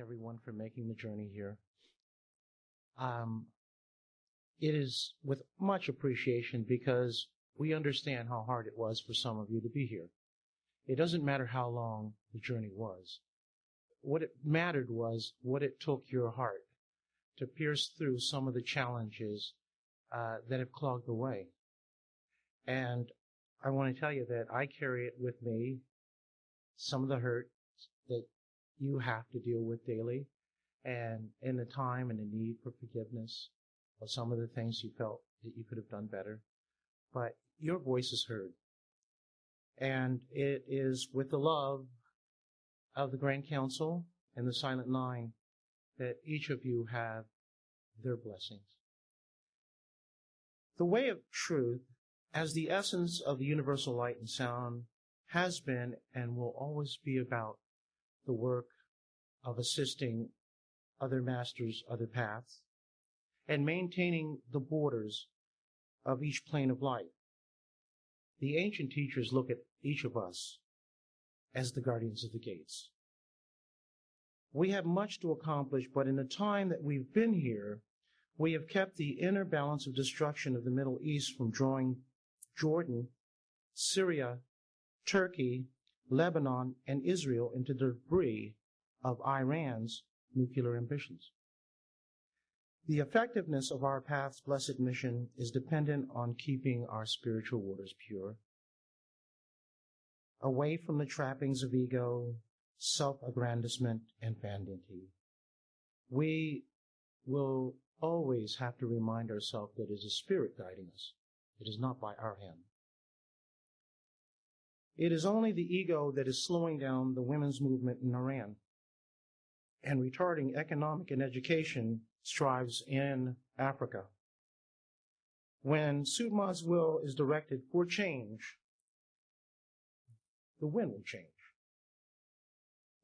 everyone for making the journey here. It is with much appreciation because we understand how hard it was for some of you to be here. It doesn't matter how long the journey was. What it mattered was what it took your heart to pierce through some of the challenges that have clogged the way. And I want to tell you that I carry it with me, some of the hurt that you have to deal with daily, and in the time and the need for forgiveness of some of the things you felt that you could have done better. But your voice is heard. And it is with the love of the Grand Council and the Silent Nine that each of you have their blessings. The way of truth, as the essence of the universal light and sound, has been and will always be about the work of assisting other masters, other paths, and maintaining the borders of each plane of light. The ancient teachers look at each of us as the guardians of the gates. We have much to accomplish, but in the time that we've been here, we have kept the inner balance of destruction of the Middle East from drawing Jordan, Syria, Turkey, Lebanon, and Israel into the debris of Iran's nuclear ambitions. The effectiveness of our path's blessed mission is dependent on keeping our spiritual waters pure, away from the trappings of ego, self-aggrandizement, and vanity. We will always have to remind ourselves that it is a spirit guiding us. It is not by our hand. It is only the ego that is slowing down the women's movement in Iran and retarding economic and education strives in Africa. When Sutma's will is directed for change, the wind will change.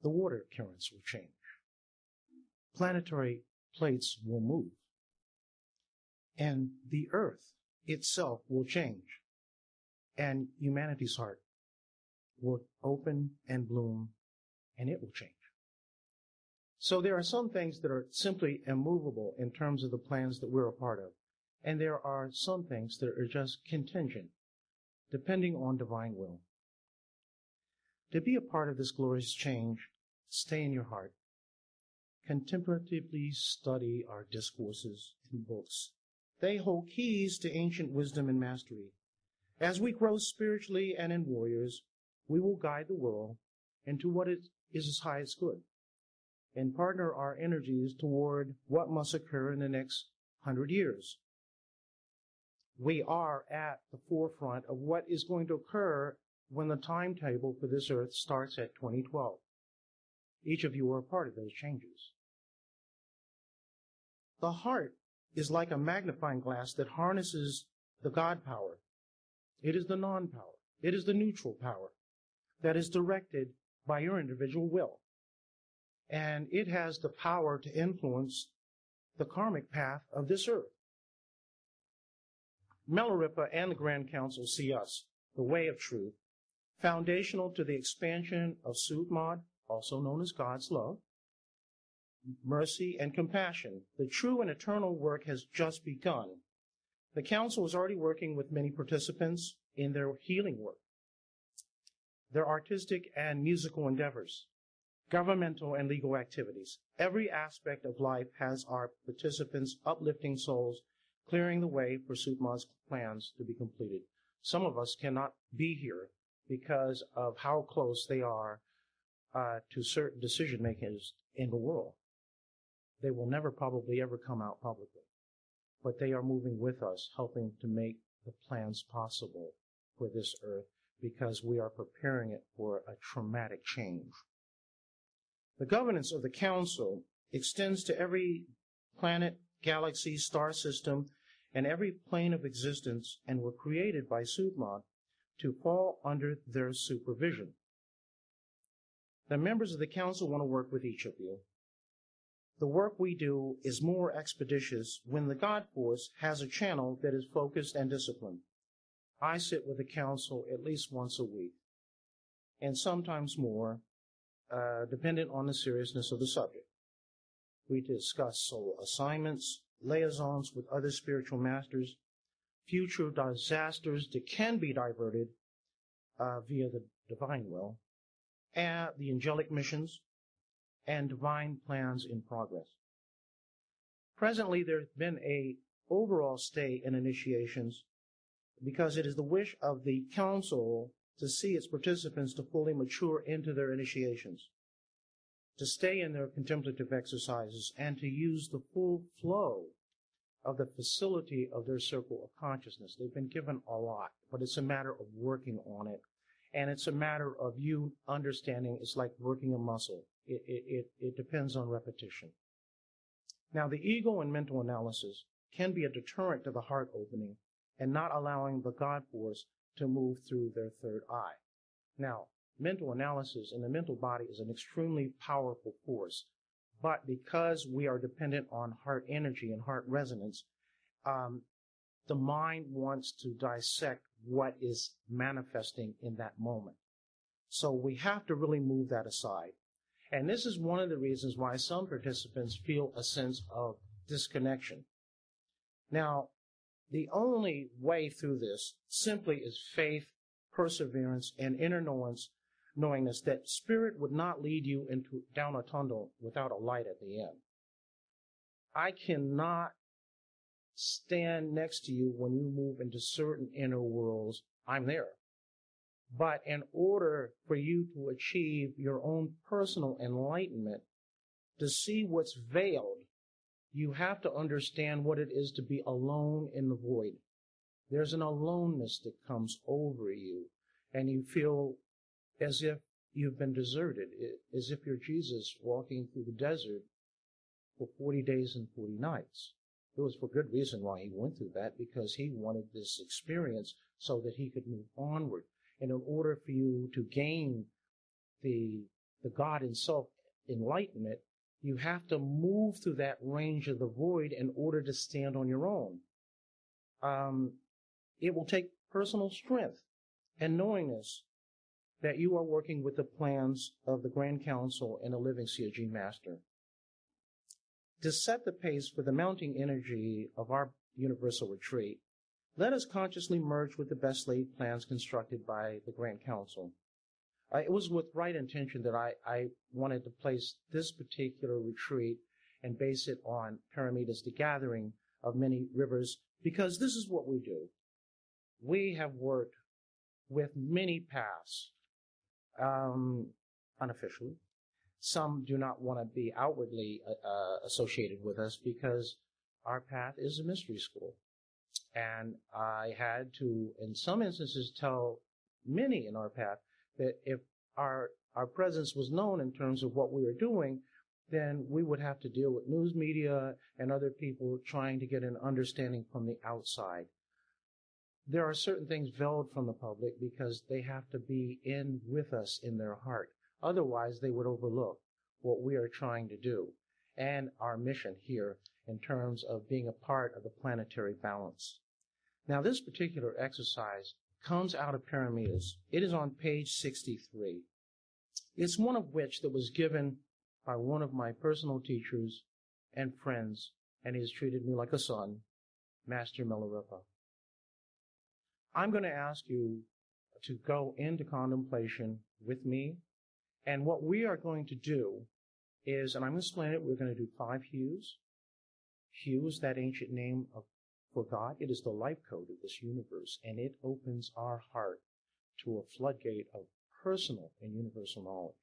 The water currents will change. Planetary plates will move. And the earth itself will change. And humanity's heart will open and bloom, and it will change. So there are some things that are simply immovable in terms of the plans that we're a part of. And there are some things that are just contingent, depending on divine will. To be a part of this glorious change, stay in your heart. Contemplatively study our discourses and books. They hold keys to ancient wisdom and mastery. As we grow spiritually and in warriors, we will guide the world into what is as high as good, and partner our energies toward what must occur in the next 100 years. We are at the forefront of what is going to occur when the timetable for this earth starts at 2012. Each of you are a part of those changes. The heart is like a magnifying glass that harnesses the God power. It is the non-power. It is the neutral power that is directed by your individual will. And it has the power to influence the karmic path of this earth. Milarepa and the Grand Council see us, the way of truth, foundational to the expansion of Sutmad, also known as God's love, mercy, and compassion. The true and eternal work has just begun. The Council is already working with many participants in their healing work, their artistic and musical endeavors, governmental and legal activities. Every aspect of life has our participants uplifting souls, clearing the way for Sutma's plans to be completed. Some of us cannot be here because of how close they are to certain decision makers in the world. They will never probably ever come out publicly, but they are moving with us, helping to make the plans possible for this earth because we are preparing it for a traumatic change. The governance of the Council extends to every planet, galaxy, star system, and every plane of existence, and were created by Sutma to fall under their supervision. The members of the Council want to work with each of you. The work we do is more expeditious when the God Force has a channel that is focused and disciplined. I sit with the Council at least once a week, and sometimes more, dependent on the seriousness of the subject. We discuss soul assignments, liaisons with other spiritual masters, future disasters that can be diverted via the divine will, and the angelic missions, and divine plans in progress. Presently, there's been a overall stay in initiations because it is the wish of the council to see its participants to fully mature into their initiations, to stay in their contemplative exercises, and to use the full flow of the facility of their circle of consciousness. They've been given a lot, but it's a matter of working on it. And it's a matter of you understanding it's like working a muscle. It depends on repetition. Now, the ego and mental analysis can be a deterrent to the heart opening and not allowing the God force to move through their third eye. Now, mental analysis in the mental body is an extremely powerful force, but because we are dependent on heart energy and heart resonance, the mind wants to dissect what is manifesting in that moment. So we have to really move that aside. And this is one of the reasons why some participants feel a sense of disconnection. Now, the only way through this simply is faith, perseverance, and inner knowingness that spirit would not lead you down a tunnel without a light at the end. I cannot stand next to you when you move into certain inner worlds. I'm there. But in order for you to achieve your own personal enlightenment, to see what's veiled, you have to understand what it is to be alone in the void. There's an aloneness that comes over you, and you feel as if you've been deserted, as if you're Jesus walking through the desert for 40 days and 40 nights. It was for good reason why he went through that, because he wanted this experience so that he could move onward. And in order for you to gain the God in self enlightenment, you have to move through that range of the void in order to stand on your own. It will take personal strength and knowingness that you are working with the plans of the Grand Council and the living COG Master. To set the pace for the mounting energy of our universal retreat, let us consciously merge with the best laid plans constructed by the Grand Council. It was with right intention that I wanted to place this particular retreat and base it on Paramitas, the gathering of many rivers, because this is what we do. We have worked with many paths, unofficially. Some do not want to be outwardly associated with us because our path is a mystery school. And I had to, in some instances, tell many in our path that if our presence was known in terms of what we were doing, then we would have to deal with news media and other people trying to get an understanding from the outside. There are certain things veiled from the public because they have to be in with us in their heart. Otherwise, they would overlook what we are trying to do and our mission here in terms of being a part of the planetary balance. Now, this particular exercise comes out of Paramitas. It is on page 63. It's one of which that was given by one of my personal teachers and friends, and he has treated me like a son, Master Milarepa. I'm going to ask you to go into contemplation with me, and what we are going to do is, and I'm going to explain it, we're going to do 5 hues. Hue is that ancient name for God. It is the life code of this universe, and it opens our heart to a floodgate of personal and universal knowledge.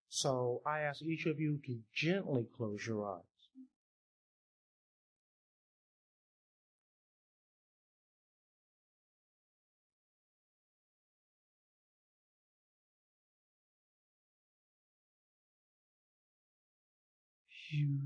So I ask each of you to gently close your eyes. Hue.